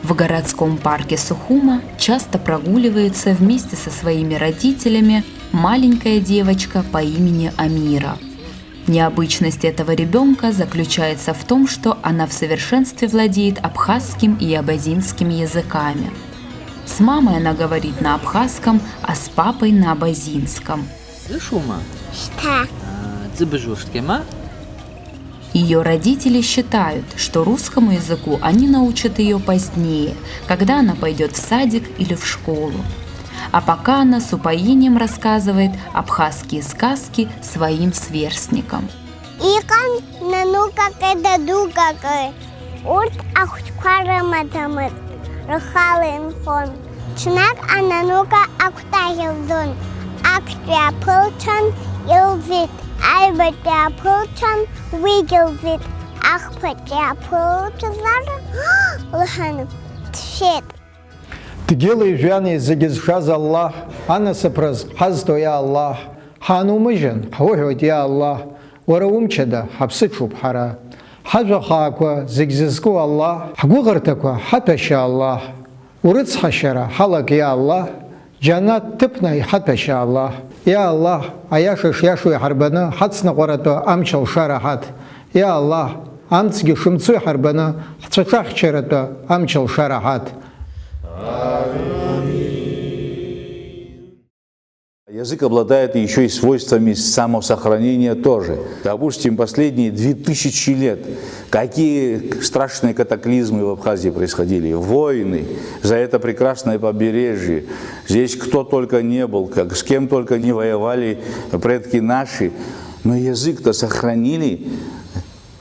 В городском парке Сухума часто прогуливается вместе со своими родителями маленькая девочка по имени Амира. Необычность этого ребенка заключается в том, что она в совершенстве владеет абхазским и абазинским языками. С мамой она говорит на абхазском, а с папой на абазинском. Ее родители считают, что русскому языку они научат ее позднее, когда она пойдет в садик или в школу. А пока она с упоением рассказывает абхазские сказки своим сверстникам. Тгелы жаны загизшаз Аллах, анасапраз хазто я Аллах, ханумыжен, хойот я Аллах, ураумчада, хапсычуп хара. Хажахаква загизску Аллах, хгугартаква хаташа Аллах, урыц хашара, халак я Аллах, джанат тыпнай хаташа Аллах. Я Аллах, аяшиш яшуй харбана, хацна горато амчал шарахат. Я Аллах, амцги шумцуй харбана, хцачах черато амчал шарахат. Язык обладает еще и свойствами самосохранения тоже. Допустим, последние 2000 лет какие страшные катаклизмы в Абхазии происходили. Войны за это прекрасное побережье. Здесь кто только не был, с кем только не воевали предки наши. Но язык-то сохранили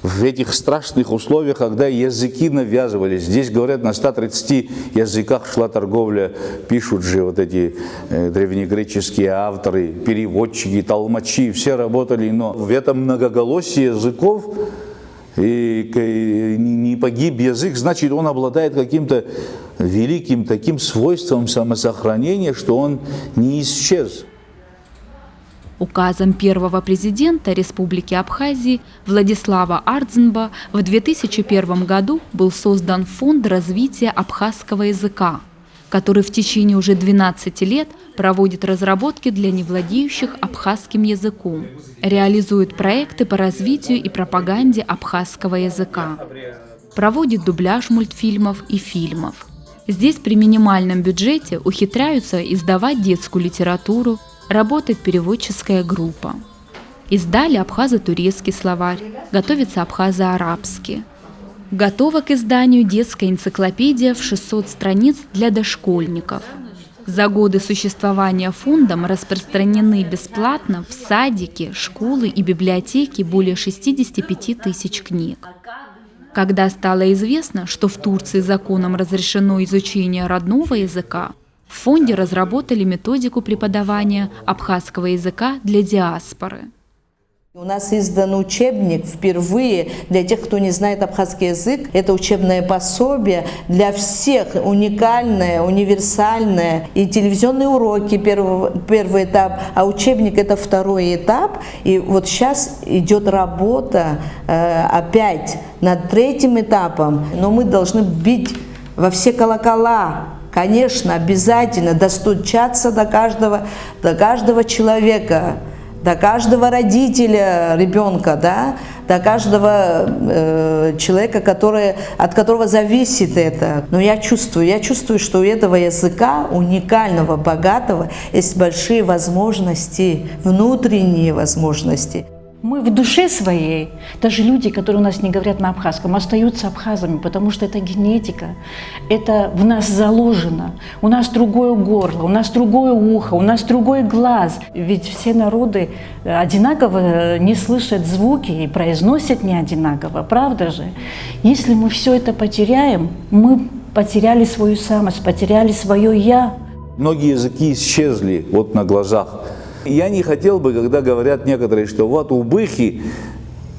в этих страшных условиях, когда языки навязывались. Здесь, говорят, на 130 языках шла торговля, пишут же вот эти древнегреческие авторы, переводчики, толмачи, все работали, но в этом многоголосии языков и не погиб язык, значит, он обладает каким-то великим таким свойством самосохранения, что он не исчез. Указом первого президента Республики Абхазии Владислава Ардзинба в 2001 году был создан Фонд развития абхазского языка, который в течение уже 12 лет проводит разработки для невладеющих абхазским языком, реализует проекты по развитию и пропаганде абхазского языка, проводит дубляж мультфильмов и фильмов. Здесь при минимальном бюджете ухитряются издавать детскую литературу, работает переводческая группа. Издали абхазо-турецкий словарь, готовится абхазо-арабский. Готова к изданию детская энциклопедия в 600 страниц для дошкольников. За годы существования фондом распространены бесплатно в садики, школы и библиотеки более 65 тысяч книг. Когда стало известно, что в Турции законом разрешено изучение родного языка, в фонде разработали методику преподавания абхазского языка для диаспоры. У нас издан учебник впервые для тех, кто не знает абхазский язык. Это учебное пособие для всех, уникальное, универсальное. И телевизионные уроки первый этап, а учебник это второй этап. И вот сейчас идет работа опять над третьим этапом. Но мы должны бить во все колокола. Конечно, обязательно достучаться до каждого человека, до каждого родителя ребенка, да, до каждого человека, от которого зависит это. Но я чувствую, что у этого языка, уникального, богатого, есть большие возможности, внутренние возможности. Мы в душе своей, даже люди, которые у нас не говорят на абхазском, остаются абхазами, потому что это генетика, это в нас заложено. У нас другое горло, у нас другое ухо, у нас другой глаз. Ведь все народы одинаково не слышат звуки и произносят не одинаково, правда же? Если мы все это потеряем, мы потеряли свою самость, потеряли свое «я». Многие языки исчезли вот на глазах. Я не хотел бы, когда говорят некоторые, что вот убыхи,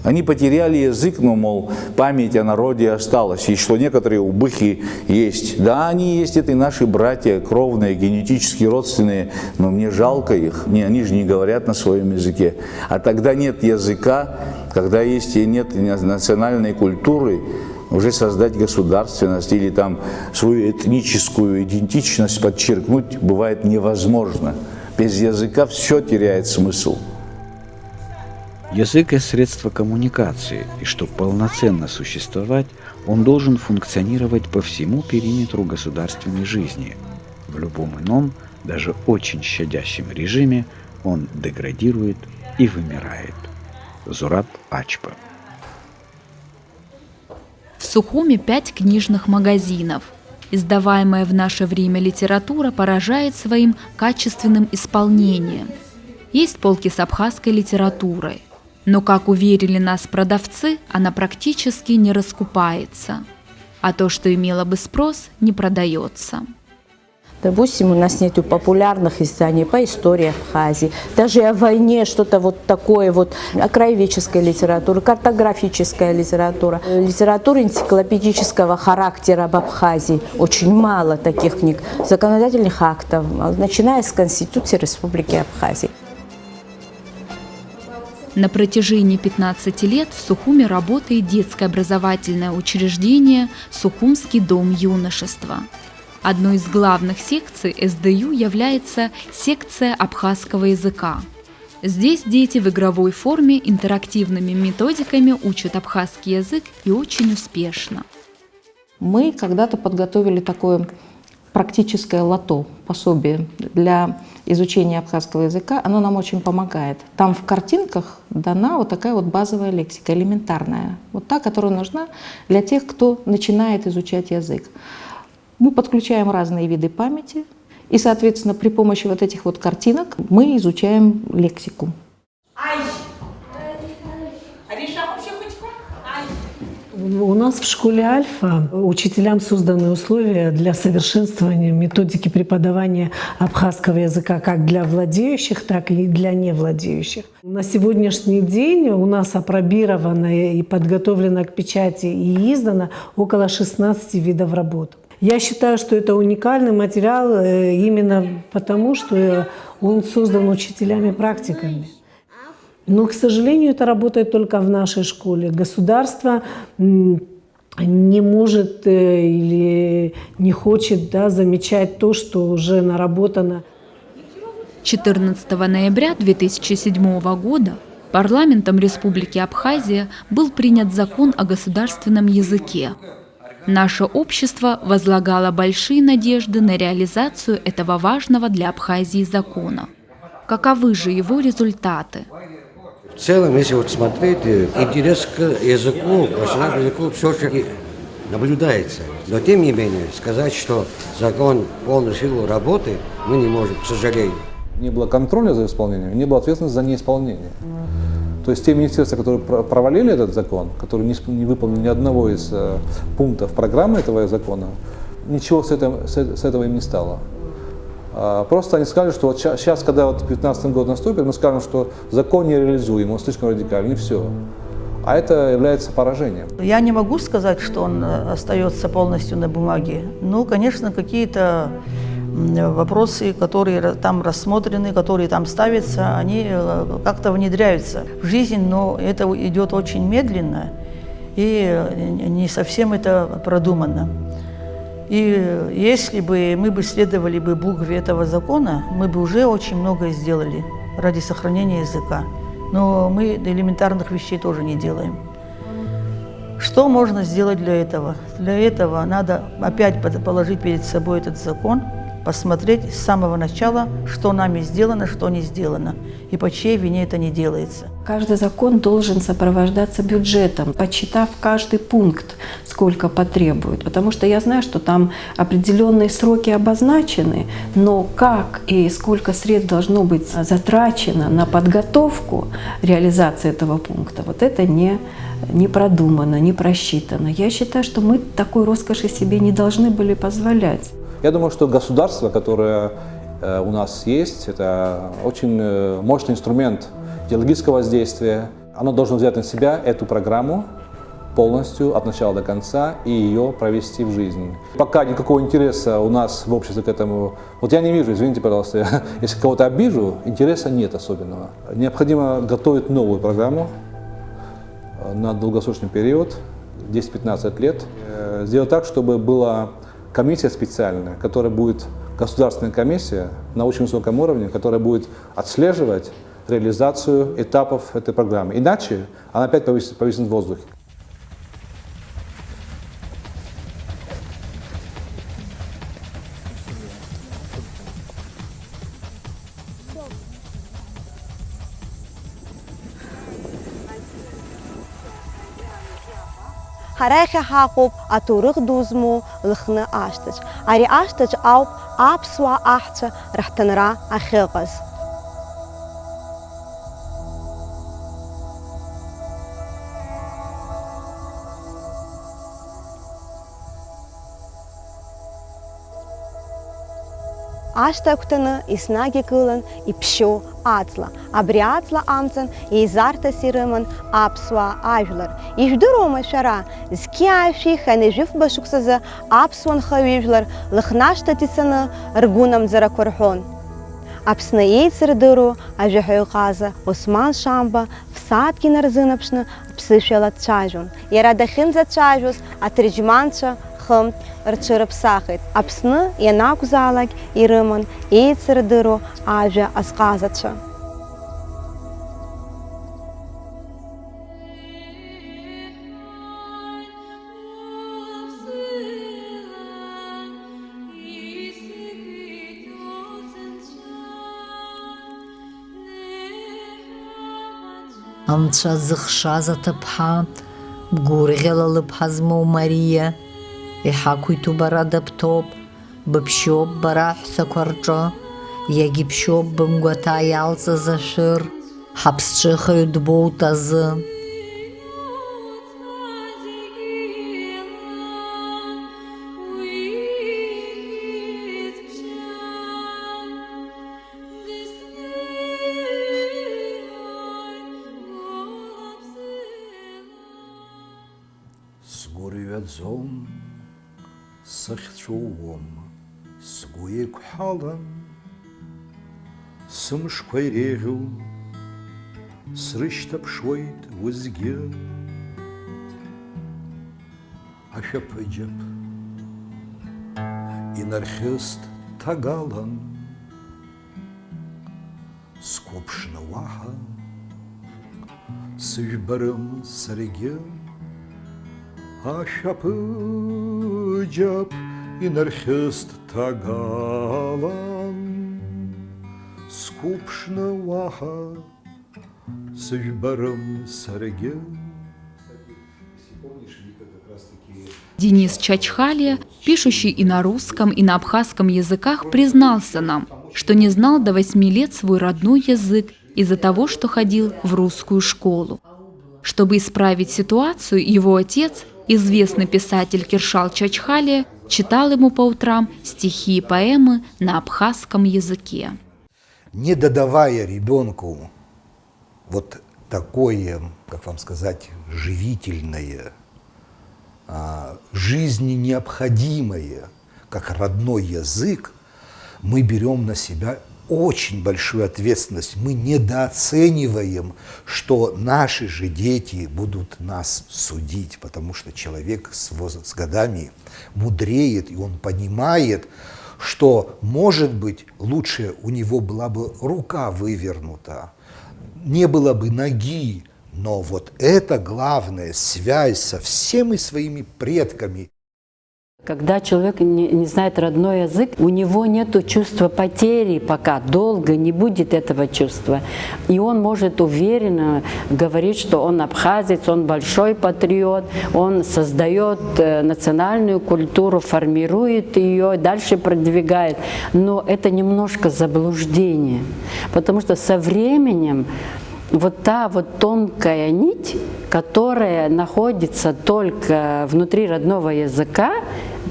они потеряли язык, но, мол, память о народе осталась, и что некоторые убыхи есть. Да, они есть, это и наши братья, кровные, генетически родственные, но мне жалко их, они же не говорят на своем языке. А тогда нет языка, когда есть и нет национальной культуры, Уже создать государственность или там свою этническую идентичность подчеркнуть бывает невозможно. Без языка все теряет смысл. Язык – это средство коммуникации, и чтобы полноценно существовать, он должен функционировать по всему периметру государственной жизни. В любом ином, даже очень щадящем режиме он деградирует и вымирает. Зураб Ачпа. В Сухуми 5 книжных магазинов. Издаваемая в наше время литература поражает своим качественным исполнением. Есть полки с абхазской литературой. Но, как уверили нас продавцы, она практически не раскупается. А то, что имело бы спрос, не продается. Допустим, у нас нет популярных изданий по истории Абхазии, даже о войне, что-то вот такое вот, о краеведческой литературе, картографическая литература, литература энциклопедического характера об Абхазии. Очень мало таких книг, законодательных актов, начиная с Конституции Республики Абхазия. На протяжении 15 лет в Сухуми работает детское образовательное учреждение «Сухумский дом юношества». Одной из главных секций СДЮ является секция абхазского языка. Здесь дети в игровой форме интерактивными методиками учат абхазский язык и очень успешно. Мы когда-то подготовили такое практическое лото, пособие для изучения абхазского языка. Оно нам очень помогает. Там в картинках дана вот такая вот базовая лексика, элементарная. Вот та, которая нужна для тех, кто начинает изучать язык. Мы подключаем разные виды памяти, и, соответственно, при помощи вот этих вот картинок мы изучаем лексику. У нас в школе «Альфа» учителям созданы условия для совершенствования методики преподавания абхазского языка как для владеющих, так и для невладеющих. На сегодняшний день у нас апробировано и подготовлено к печати и издано около 16 видов работ. Я считаю, что это уникальный материал именно потому, что он создан учителями-практиками. Но, к сожалению, это работает только в нашей школе. Государство не может или не хочет замечать то, что уже наработано. 14 ноября 2007 года парламентом Республики Абхазия был принят закон о государственном языке. Наше общество возлагало большие надежды на реализацию этого важного для Абхазии закона. Каковы же его результаты? В целом, если вот смотреть, интерес к языку, к национальному языку все-таки наблюдается. Но тем не менее, сказать, что закон в полную силу работы, мы не можем, к сожалению. Не было контроля за исполнением, не было ответственности за неисполнение. То есть те министерства, которые провалили этот закон, которые не выполнили ни одного из пунктов программы этого закона, ничего с этого им не стало. Просто они сказали, что вот сейчас, когда вот 2015 год наступит, мы скажем, что закон не реализуем, он слишком радикальный, и все. А это является поражением. Я не могу сказать, что он остается полностью на бумаге. Ну, конечно, какие-то вопросы, которые там рассмотрены, которые там ставятся, они как-то внедряются в жизнь, но это идет очень медленно и не совсем это продумано. И если бы мы бы следовали бы букве этого закона, мы бы уже очень многое сделали ради сохранения языка. Но мы элементарных вещей тоже не делаем. Что можно сделать для этого? Для этого надо опять положить перед собой этот закон, посмотреть с самого начала, что нами сделано, что не сделано, и по чьей вине это не делается. Каждый закон должен сопровождаться бюджетом, подсчитав каждый пункт, сколько потребует. Потому что я знаю, что там определенные сроки обозначены, но как и сколько средств должно быть затрачено на подготовку реализации этого пункта, вот это не продумано, не просчитано. Я считаю, что мы такой роскоши себе не должны были позволять. Я думаю, что государство, которое у нас есть, это очень мощный инструмент идеологического воздействия. Оно должно взять на себя эту программу полностью от начала до конца и ее провести в жизнь. Пока никакого интереса у нас в обществе к этому, вот я не вижу, извините, пожалуйста, если кого-то обижу, интереса нет особенного. Необходимо готовить новую программу на долгосрочный период, 10-15 лет, сделать так, чтобы была комиссия специальная, которая будет государственная комиссия на очень высоком уровне, которая будет отслеживать реализацию этапов этой программы. Иначе она опять повиснет в воздухе. Харайхе хакуб атурых дузму лхны аштач. Ари аштач ауп апсуа ахча рахтанра ахилгаз. Аштактаны иснаги кылын ипшу ацла. Абри ацла амцан изарта сирымын апсуа ажлар. Иждурома шара зкиаши ханежив башуксазы апсуан хавижлар лыхнаштатисаны ргунам заракурхон. Апсны ейцердыру ажахайуказы Осман Шамба всадки нарзынапшны псышелат чажун. Ярадахин за чажус атрижманча хым рчырыпсахит. Апсны янакузалак ирымын ейцердыру ажа асказача. Анцәа зыхшаз аҭыԥҳа, бгәырӷьала лыԥҳа змоу Мариа, иҳақәиҭу бара даԥҭоуп, быԥшьоуп бара аҳәсақәа рҿы, иагьыԥшьоуп бымгәаҭа иалҵыз ашәыр, ҳаԥсҿыхаҩ дбоут азы. Сгәырҩаӡом, сахьцәоуом, сгәы еиқәҳалан, сымшқәа иреиӷьу срышьҭаԥшуеит уеизгьы. Ашәаԥыџьаԥ инархьыст ҭагалан, сқәыԥшны уаҳа сыжәбарым саргьы. Ашәаԥыџьаԥ инархьыст ҭагалан, сқәыԥшны уаҳа сыжәбарым саргьы. Денис Чачхалия, пишущий и на русском, и на абхазском языках, признался нам, что не знал до 8 лет свой родной язык из-за того, что ходил в русскую школу. Чтобы исправить ситуацию, его отец, известный писатель Киршал Чачхалия, читал ему по утрам стихи и поэмы на абхазском языке. Не додавая ребенку вот такое, как вам сказать, живительное, жизни необходимое, как родной язык, мы берем на себя очень большую ответственность. Мы недооцениваем, что наши же дети будут нас судить, потому что человек с годами мудреет, и он понимает, что, может быть, лучше у него была бы рука вывернута, не было бы ноги, но вот это главная связь со всеми своими предками. Когда человек не знает родной язык, у него нет чувства потери пока, долго не будет этого чувства. И он может уверенно говорить, что он абхазец, он большой патриот, он создает национальную культуру, формирует ее, дальше продвигает. Но это немножко заблуждение, потому что со временем вот та вот тонкая нить, которая находится только внутри родного языка,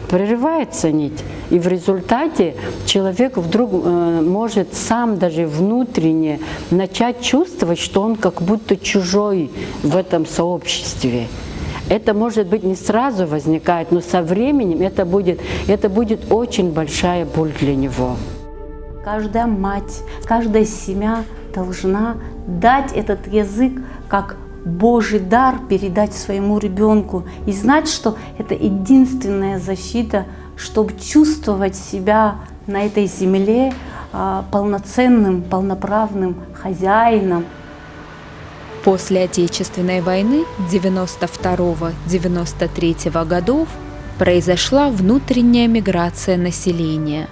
прерывается нить. И в результате человек вдруг может сам даже внутренне начать чувствовать, что он как будто чужой в этом сообществе. Это, может быть, не сразу возникает, но со временем это будет очень большая боль для него. Каждая мать, каждая семья должна дать этот язык как Божий дар передать своему ребенку и знать, что это единственная защита, чтобы чувствовать себя на этой земле полноценным, полноправным хозяином. После Отечественной войны 92-93 годов произошла внутренняя миграция населения,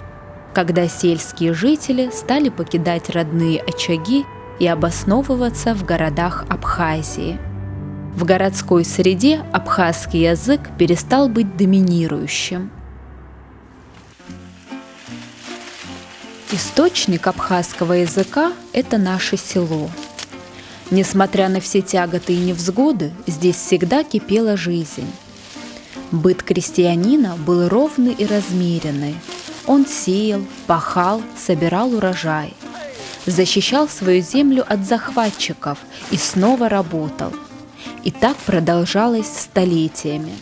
когда сельские жители стали покидать родные очаги и обосновываться в городах Абхазии. В городской среде абхазский язык перестал быть доминирующим. Источник абхазского языка – это наше село. Несмотря на все тяготы и невзгоды, здесь всегда кипела жизнь. Быт крестьянина был ровный и размеренный. Он сеял, пахал, собирал урожай, защищал свою землю от захватчиков и снова работал. И так продолжалось столетиями.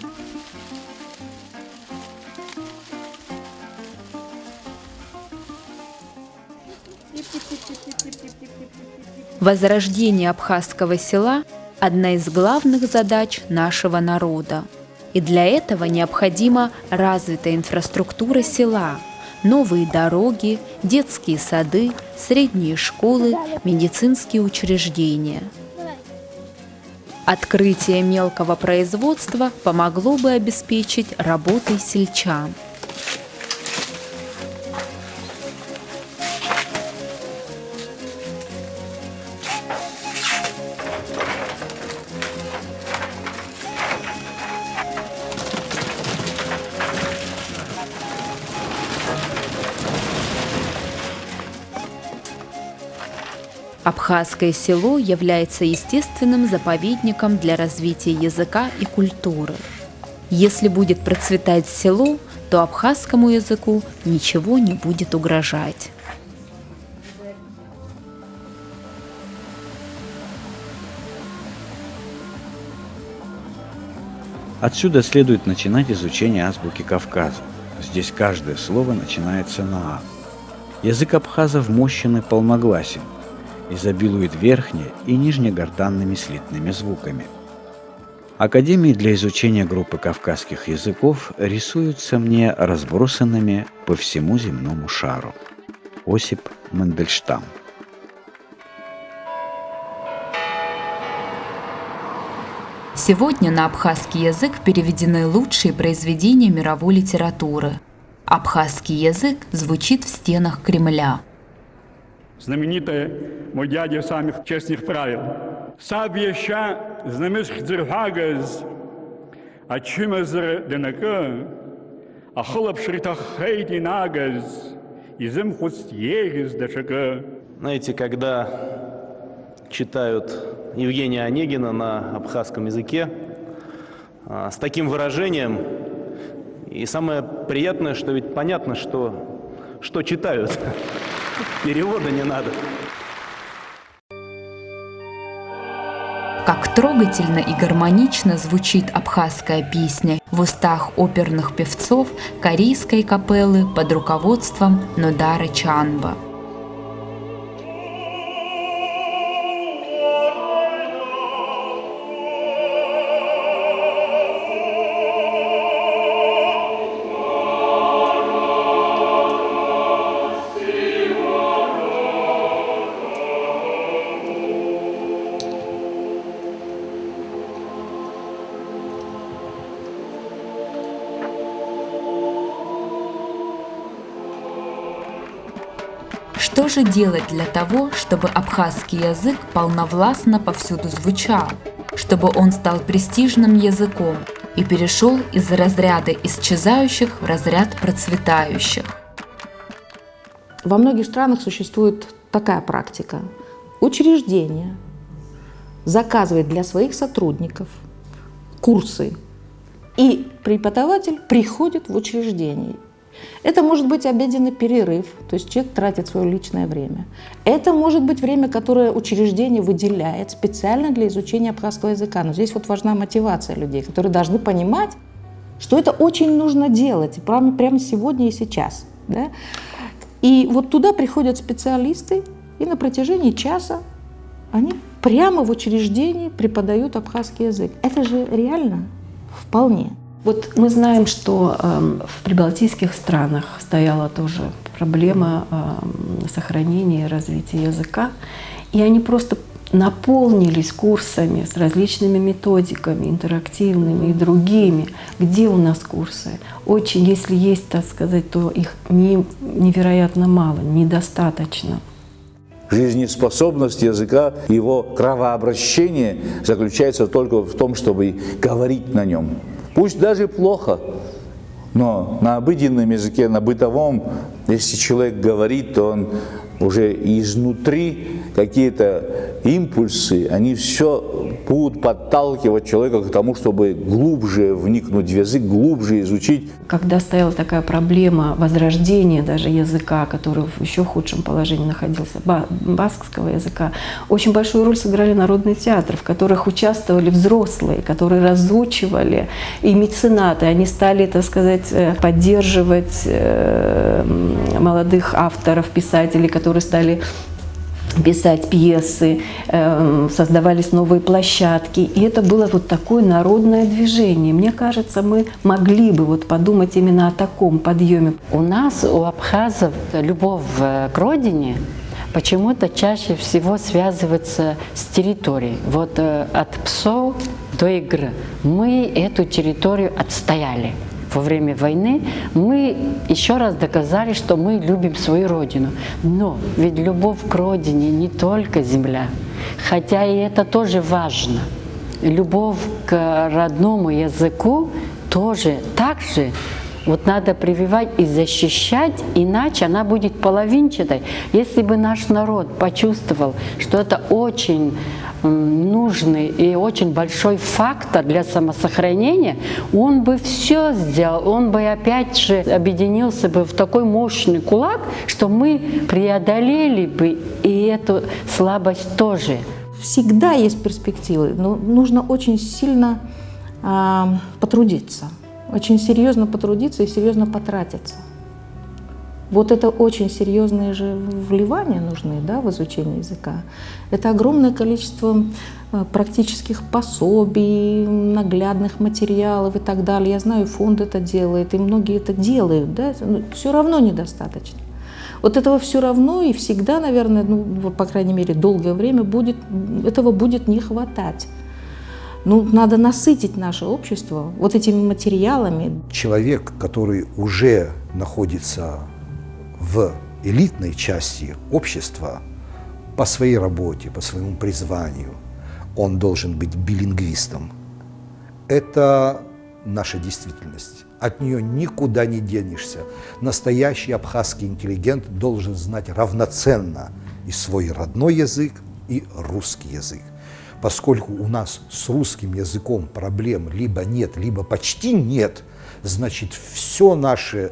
Возрождение абхазского села – одна из главных задач нашего народа. И для этого необходима развитая инфраструктура села, новые дороги, детские сады, средние школы, медицинские учреждения. Открытие мелкого производства помогло бы обеспечить работой сельчан. Абхазское село является естественным заповедником для развития языка и культуры. Если будет процветать село, то абхазскому языку ничего не будет угрожать. Отсюда следует начинать изучение азбуки Кавказа. Здесь каждое слово начинается на «а». Язык абхазов мощен и полногласен, изобилует верхне- и нижнегортанными слитными звуками. Академии для изучения группы кавказских языков рисуются мне разбросанными по всему земному шару. Осип Мандельштам. Сегодня на абхазский язык переведены лучшие произведения мировой литературы. Абхазский язык звучит в стенах Кремля. Знаменитое «Мой дядя самых честных правил». «Сабьеща знамешх дзиргагаз, а чимазр денака, а хлоп шритах хейди нагаз, и зим хуст егез дашака». Знаете, когда читают Евгения Онегина на абхазском языке с таким выражением, и самое приятное, что ведь понятно, что читают. Перевода не надо. Как трогательно и гармонично звучит абхазская песня в устах оперных певцов корейской капеллы под руководством Нодара Чанба. Что же делать для того, чтобы абхазский язык полновластно повсюду звучал, чтобы он стал престижным языком и перешел из разряда исчезающих в разряд процветающих? Во многих странах существует такая практика. Учреждение заказывает для своих сотрудников курсы, и преподаватель приходит в учреждение. Это может быть обеденный перерыв, то есть человек тратит свое личное время. Это может быть время, которое учреждение выделяет специально для изучения абхазского языка. Но здесь вот важна мотивация людей, которые должны понимать, что это очень нужно делать прямо сегодня и сейчас. Да? И вот туда приходят специалисты, и на протяжении часа они прямо в учреждении преподают абхазский язык. Это же реально? Вполне. Вот мы знаем, что в прибалтийских странах стояла тоже проблема сохранения и развития языка, и они просто наполнились курсами с различными методиками, интерактивными и другими. Где у нас курсы? Очень, если есть, так сказать, то их невероятно мало, недостаточно. Жизнеспособность языка, его кровообращение заключается только в том, чтобы говорить на нем. Пусть даже плохо, но на обыденном языке, на бытовом, если человек говорит, то он уже изнутри какие-то импульсы, они все будут подталкивать человека к тому, чтобы глубже вникнуть в язык, глубже изучить. Когда стояла такая проблема возрождения даже языка, который в еще худшем положении находился, баскского языка, очень большую роль сыграли народные театры, в которых участвовали взрослые, которые разучивали, и меценаты. Они стали, так сказать, поддерживать молодых авторов, писателей, которые стали писать пьесы, создавались новые площадки. И это было вот такое народное движение. Мне кажется, мы могли бы вот подумать именно о таком подъеме. У нас, у абхазов, любовь к родине почему-то чаще всего связывается с территорией. Вот от псов до игры мы эту территорию отстояли. Во время войны мы еще раз доказали, что мы любим свою родину. Но ведь любовь к родине не только земля, хотя и это тоже важно. Любовь к родному языку тоже так же вот надо прививать и защищать, иначе она будет половинчатой. Если бы наш народ почувствовал, что это очень нужный и очень большой фактор для самосохранения, он бы все сделал, он бы опять же объединился бы в такой мощный кулак, что мы преодолели бы и эту слабость тоже. Всегда есть перспективы, но нужно очень сильно потрудиться, очень серьезно потрудиться и серьезно потратиться. Вот это очень серьезные же вливания нужны, да, в изучение языка. Это огромное количество практических пособий, наглядных материалов и так далее. Я знаю, фонд это делает, и многие это делают, да, но все равно недостаточно. Вот этого все равно и всегда, наверное, ну, по крайней мере, долгое время этого будет не хватать. Ну, надо насытить наше общество вот этими материалами. Человек, который уже находится в элитной части общества по своей работе, по своему призванию, он должен быть билингвистом. Это наша действительность. От нее никуда не денешься. Настоящий абхазский интеллигент должен знать равноценно и свой родной язык, и русский язык. Поскольку у нас с русским языком проблем либо нет, либо почти нет, значит, все наше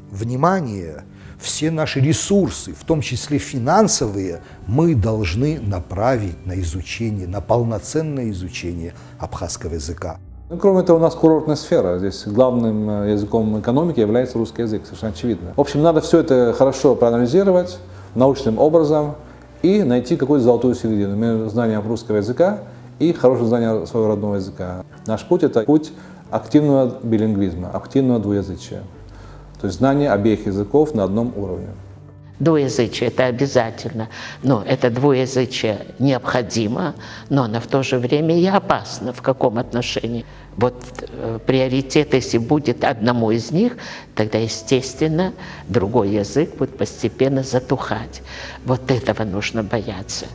внимание, все наши ресурсы, в том числе финансовые, мы должны направить на изучение, на полноценное изучение абхазского языка. Ну, кроме этого, у нас курортная сфера. Здесь главным языком экономики является русский язык, совершенно очевидно. В общем, надо все это хорошо проанализировать научным образом и найти какую-то золотую середину между знанием русского языка и хорошим знанием своего родного языка. Наш путь – это путь активного билингвизма, активного двуязычия. То есть знание обеих языков на одном уровне. Двуязычие – это обязательно, но это двуязычие необходимо, но оно в то же время и опасно. В каком отношении? Вот приоритет, если будет одному из них, тогда, естественно, другой язык будет постепенно затухать. Вот этого нужно бояться.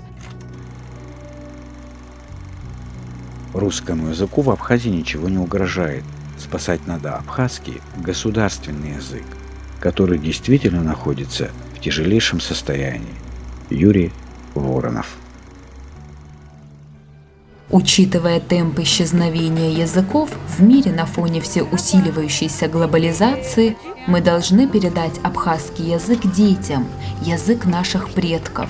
Русскому языку в Абхазии ничего не угрожает. Спасать надо абхазский государственный язык, который действительно находится в тяжелейшем состоянии. Юрий Воронов. Учитывая темп исчезновения языков в мире на фоне всеусиливающейся глобализации, мы должны передать абхазский язык детям, язык наших предков,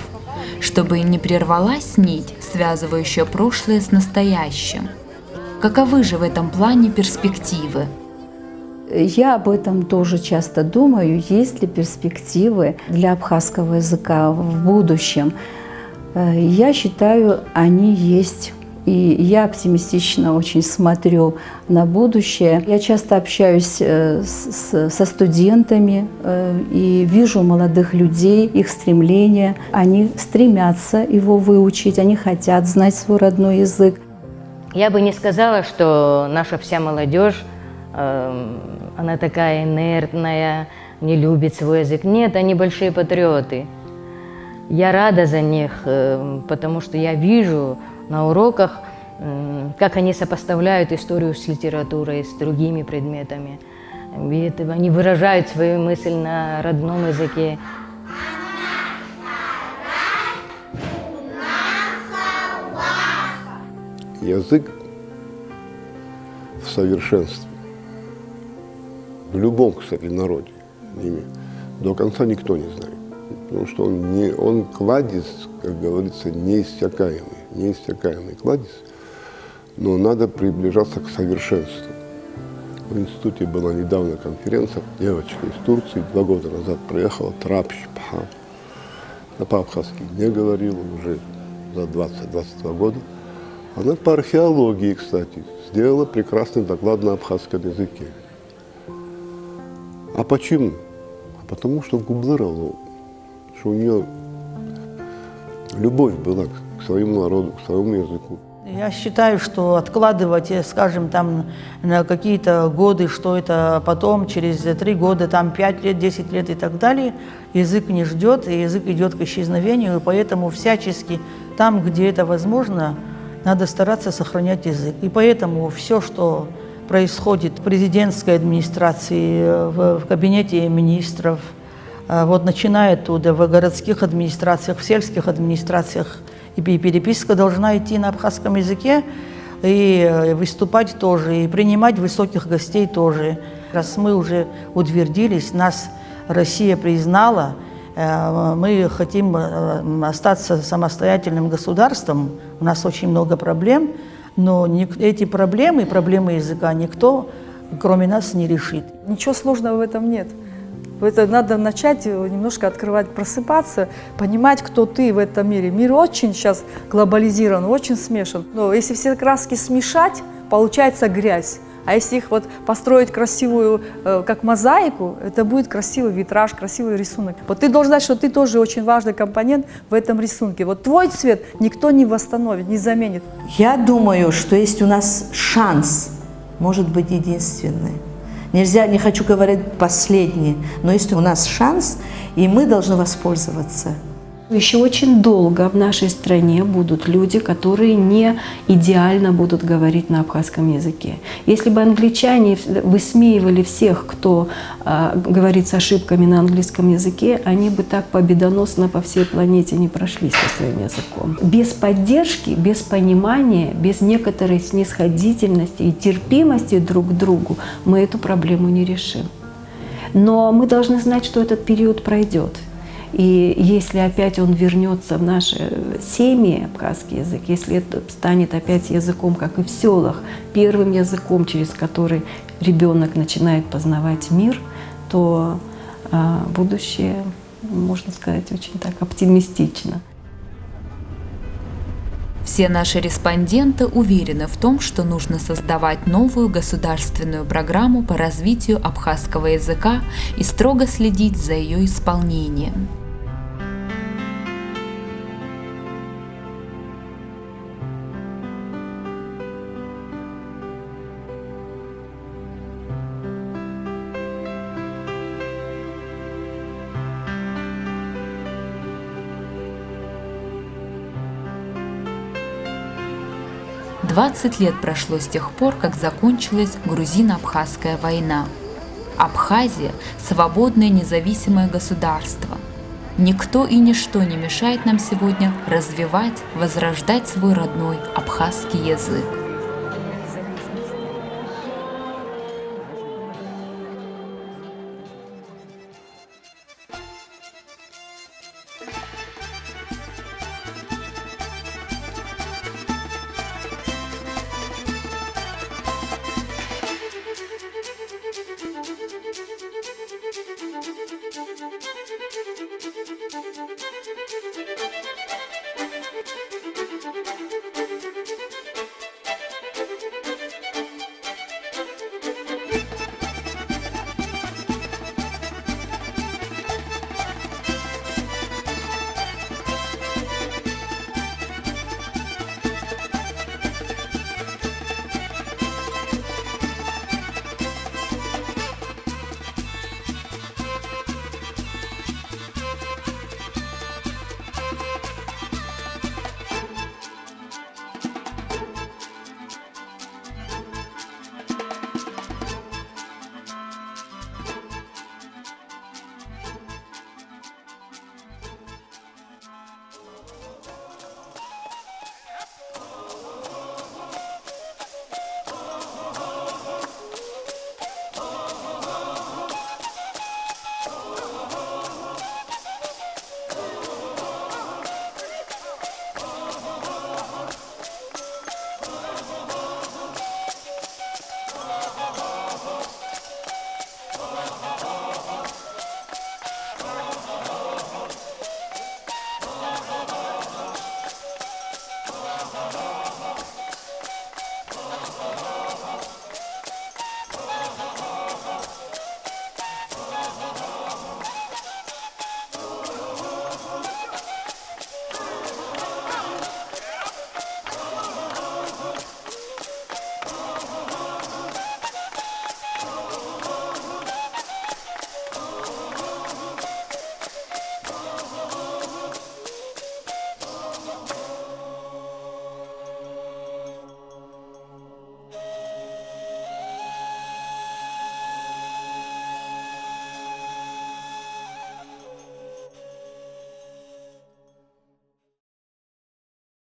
чтобы не прервалась нить, связывающая прошлое с настоящим. Каковы же в этом плане перспективы? Я об этом тоже часто думаю, есть ли перспективы для абхазского языка в будущем. Я считаю, они есть. И я оптимистично очень смотрю на будущее. Я часто общаюсь со студентами и вижу молодых людей, их стремления. Они стремятся его выучить, они хотят знать свой родной язык. Я бы не сказала, что наша вся молодежь, она такая инертная, не любит свой язык. Нет, они большие патриоты. Я рада за них, потому что я вижу на уроках, как они сопоставляют историю с литературой, с другими предметами. Они выражают свою мысль на родном языке. Язык в совершенстве. В любом, кстати, народе. До конца никто не знает. Потому что он кладезь, как говорится, неиссякаемый кладезь, но надо приближаться к совершенству. В институте была недавно конференция, девочка из Турции 2 года назад приехала, Трабшпха. Она по-абхазски не говорила уже за 20-22 года. Она по археологии, кстати, сделала прекрасный доклад на абхазском языке. А почему? Потому что гублировала, что у нее любовь была к своему народу, к своему языку. Я считаю, что откладывать, скажем, там на какие-то годы, что это потом, через 3 года, там 5 лет, 10 лет и так далее, язык не ждет, и язык идет к исчезновению, и поэтому всячески там, где это возможно, надо стараться сохранять язык. И поэтому все, что происходит в президентской администрации, в кабинете министров, вот начиная оттуда, в городских администрациях, в сельских администрациях, и переписка должна идти на абхазском языке, и выступать тоже, и принимать высоких гостей тоже. Раз мы уже утвердились, нас Россия признала, мы хотим остаться самостоятельным государством, у нас очень много проблем, но эти проблемы языка никто, кроме нас, не решит. Ничего сложного в этом нет. Это надо начать немножко открывать, просыпаться, понимать, кто ты в этом мире. Мир очень сейчас глобализирован, очень смешан. Но если все краски смешать, получается грязь. А если их вот построить красивую, как мозаику, это будет красивый витраж, красивый рисунок. Вот ты должен знать, что ты тоже очень важный компонент в этом рисунке. Вот твой цвет никто не восстановит, не заменит. Я думаю, что есть у нас шанс, может быть, единственный. Нельзя, не хочу говорить последний, но есть у нас шанс, и мы должны воспользоваться. Еще очень долго в нашей стране будут люди, которые не идеально будут говорить на абхазском языке. Если бы англичане высмеивали всех, кто говорит с ошибками на английском языке, они бы так победоносно по всей планете не прошлись со своим языком. Без поддержки, без понимания, без некоторой снисходительности и терпимости друг к другу мы эту проблему не решим. Но мы должны знать, что этот период пройдет. И если опять он вернется в наши семьи, абхазский язык, если это станет опять языком, как и в селах, первым языком, через который ребенок начинает познавать мир, то будущее, можно сказать, очень так оптимистично. Все наши респонденты уверены в том, что нужно создавать новую государственную программу по развитию абхазского языка и строго следить за ее исполнением. «20 лет прошло с тех пор, как закончилась грузино-абхазская война. Абхазия – свободное независимое государство. Никто и ничто не мешает нам сегодня развивать, возрождать свой родной абхазский язык.